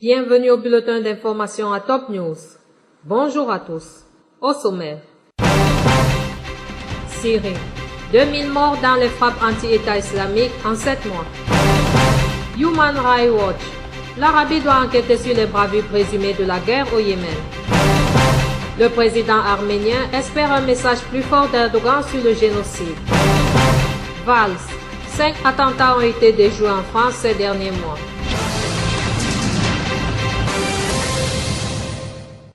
Bienvenue au bulletin d'information à Top News. Bonjour à tous. Au sommaire. Syrie. 2000 morts dans les frappes anti-État islamique en 7 mois. Human Rights Watch. L'Arabie doit enquêter sur les bravures présumées de la guerre au Yémen. Le président arménien espère un message plus fort d'Erdogan sur le génocide. Valls. 5 attentats ont été déjoués en France ces derniers mois.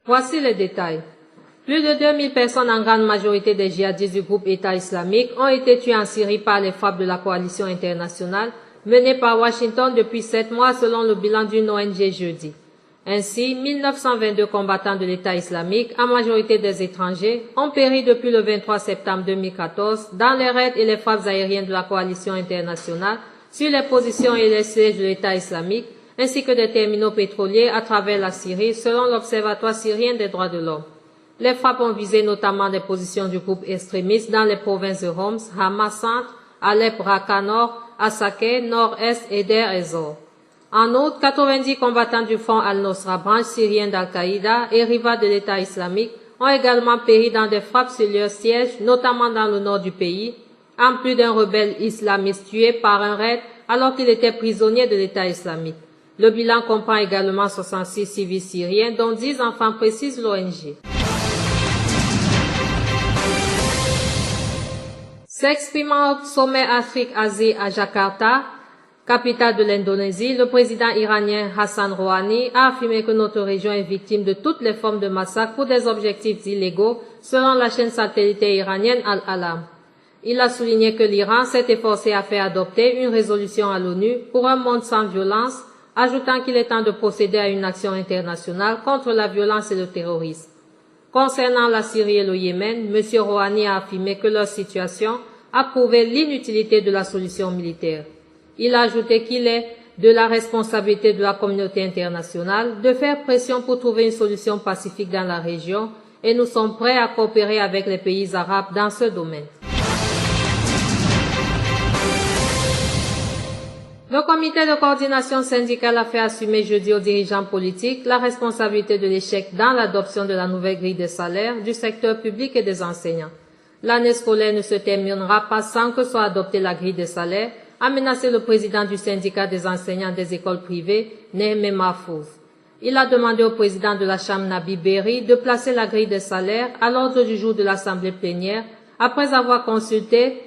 Voici les détails. Plus de 2000 personnes, en grande majorité des djihadistes du groupe État islamique, ont été tuées en Syrie par les frappes de la coalition internationale menée par Washington depuis 7 mois selon le bilan d'une ONG jeudi. Ainsi, 1922 combattants de l'État islamique, en majorité des étrangers, ont péri depuis le 23 septembre 2014 dans les raids et les frappes aériennes de la coalition internationale sur les positions et les sièges de l'État islamique, ainsi que des terminaux pétroliers à travers la Syrie, selon l'Observatoire syrien des droits de l'homme. Les frappes ont visé notamment des positions du groupe extrémiste dans les provinces de Homs, Hama Centre, Alep, Raqqa Nord, Asakeh, Nord-Est et Deir ez-Zor. En outre, 90 combattants du Front al-Nosra, branche syrienne d'Al-Qaïda et rival de l'État islamique, ont également péri dans des frappes sur leurs sièges, notamment dans le nord du pays, en plus d'un rebelle islamiste tué par un raid alors qu'il était prisonnier de l'État islamique. Le bilan comprend également 66 civils syriens, dont 10 enfants, précise l'ONG. S'exprimant au sommet Afrique-Asie à Jakarta, capitale de l'Indonésie, le président iranien Hassan Rouhani a affirmé que notre région est victime de toutes les formes de massacres pour des objectifs illégaux, selon la chaîne satellitaire iranienne Al-Alam. Il a souligné que l'Iran s'est efforcé à faire adopter une résolution à l'ONU pour un monde sans violence, ajoutant qu'il est temps de procéder à une action internationale contre la violence et le terrorisme. Concernant la Syrie et le Yémen, M. Rouhani a affirmé que leur situation a prouvé l'inutilité de la solution militaire. Il a ajouté qu'il est de la responsabilité de la communauté internationale de faire pression pour trouver une solution pacifique dans la région et nous sommes prêts à coopérer avec les pays arabes dans ce domaine. Le comité de coordination syndicale a fait assumer jeudi aux dirigeants politiques la responsabilité de l'échec dans l'adoption de la nouvelle grille des salaires du secteur public et des enseignants. L'année scolaire ne se terminera pas sans que soit adoptée la grille des salaires, a menacé le président du syndicat des enseignants des écoles privées, Nehmé Mahfouz. Il a demandé au président de la Chambre Nabi Berri de placer la grille des salaires à l'ordre du jour de l'Assemblée plénière après avoir consulté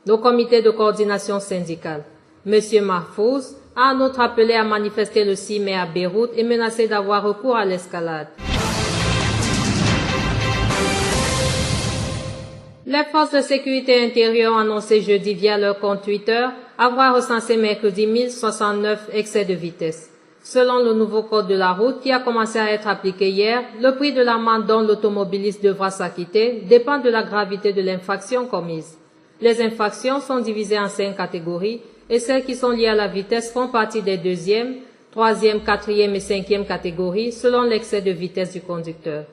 le comité de coordination syndicale. M. Mahfouz a en outre appelé à manifester le 6 mai à Beyrouth et menacé d'avoir recours à l'escalade. Les forces de sécurité intérieure ont annoncé jeudi via leur compte Twitter avoir recensé mercredi 1069 excès de vitesse. Selon le nouveau code de la route qui a commencé à être appliqué hier, le prix de l'amende dont l'automobiliste devra s'acquitter dépend de la gravité de l'infraction commise. Les infractions sont divisées en 5 catégories et celles qui sont liées à la vitesse font partie des 2e, 3e, 4e et 5e catégories selon l'excès de vitesse du conducteur.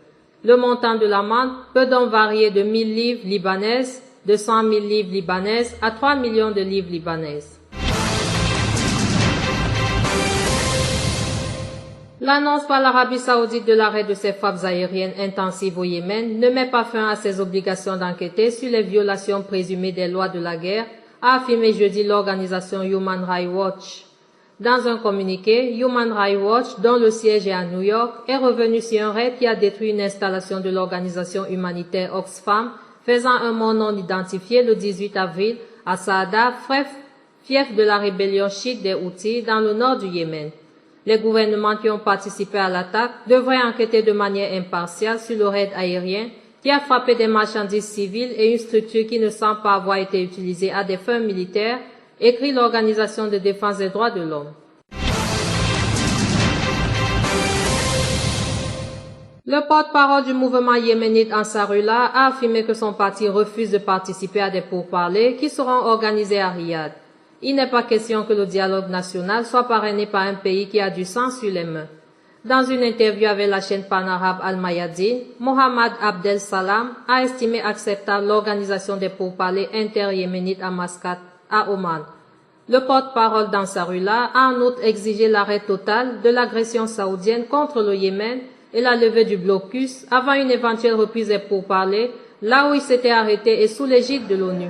Le montant de l'amende peut donc varier de 1000 livres libanaises, de 100 000 livres libanaises à 3 millions de livres libanaises. L'annonce par l'Arabie saoudite de l'arrêt de ses frappes aériennes intensives au Yémen ne met pas fin à ses obligations d'enquêter sur les violations présumées des lois de la guerre, a affirmé jeudi l'organisation Human Rights Watch. Dans un communiqué, Human Rights Watch, dont le siège est à New York, est revenu sur un raid qui a détruit une installation de l'organisation humanitaire Oxfam, faisant un mort non identifié le 18 avril à Saada, fief de la rébellion chiite des Houthis dans le nord du Yémen. Les gouvernements qui ont participé à l'attaque devraient enquêter de manière impartiale sur le raid aérien qui a frappé des marchandises civiles et une structure qui ne semble pas avoir été utilisée à des fins militaires, écrit l'Organisation de défense des droits de l'homme. Le porte-parole du mouvement yéménite Ansarullah a affirmé que son parti refuse de participer à des pourparlers qui seront organisés à Riyad. Il n'est pas question que le dialogue national soit parrainé par un pays qui a du sang sur les mains. Dans une interview avec la chaîne pan-arabe Al-Mayadin, Mohamed Abdel Salam a estimé acceptable l'organisation des pourparlers inter-yéménites à Mascate, à Oman. Le porte-parole d'Ansarullah a en outre exigé l'arrêt total de l'agression saoudienne contre le Yémen et la levée du blocus avant une éventuelle reprise des pourparlers, là où il s'était arrêté et sous l'égide de l'ONU.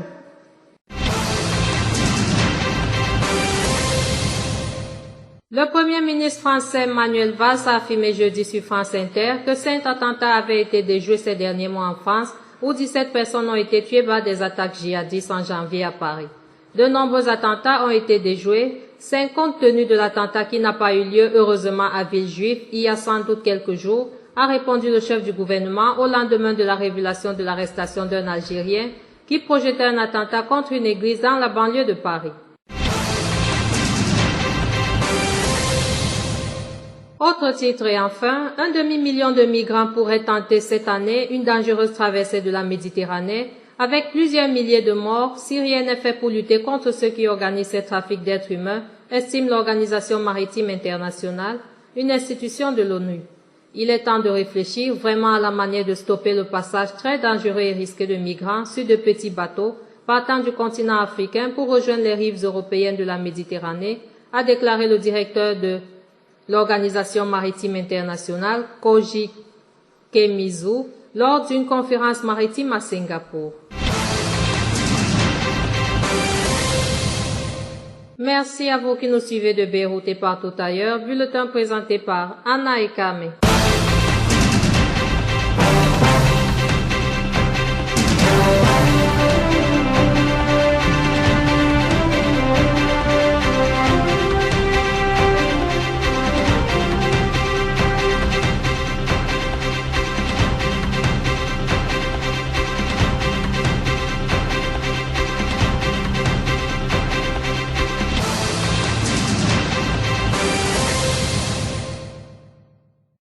Le Premier ministre français Manuel Valls a affirmé jeudi sur France Inter que 5 attentats avaient été déjoués ces derniers mois en France, où 17 personnes ont été tuées par des attaques djihadistes en janvier à Paris. De nombreux attentats ont été déjoués, 5 compte tenu de l'attentat qui n'a pas eu lieu heureusement à Villejuif il y a sans doute quelques jours, a répondu le chef du gouvernement au lendemain de la révélation de l'arrestation d'un Algérien qui projetait un attentat contre une église dans la banlieue de Paris. Autre titre et enfin, un demi-million de migrants pourraient tenter cette année une dangereuse traversée de la Méditerranée avec plusieurs milliers de morts si rien n'est fait pour lutter contre ceux qui organisent ces trafics d'êtres humains, estime l'Organisation maritime internationale, une institution de l'ONU. Il est temps de réfléchir vraiment à la manière de stopper le passage très dangereux et risqué de migrants sur de petits bateaux partant du continent africain pour rejoindre les rives européennes de la Méditerranée, a déclaré le directeur de l'Organisation maritime internationale, Koji Kemizu, lors d'une conférence maritime à Singapour. Merci à vous qui nous suivez de Beyrouth et partout ailleurs. Bulletin présenté par Anna Ekame.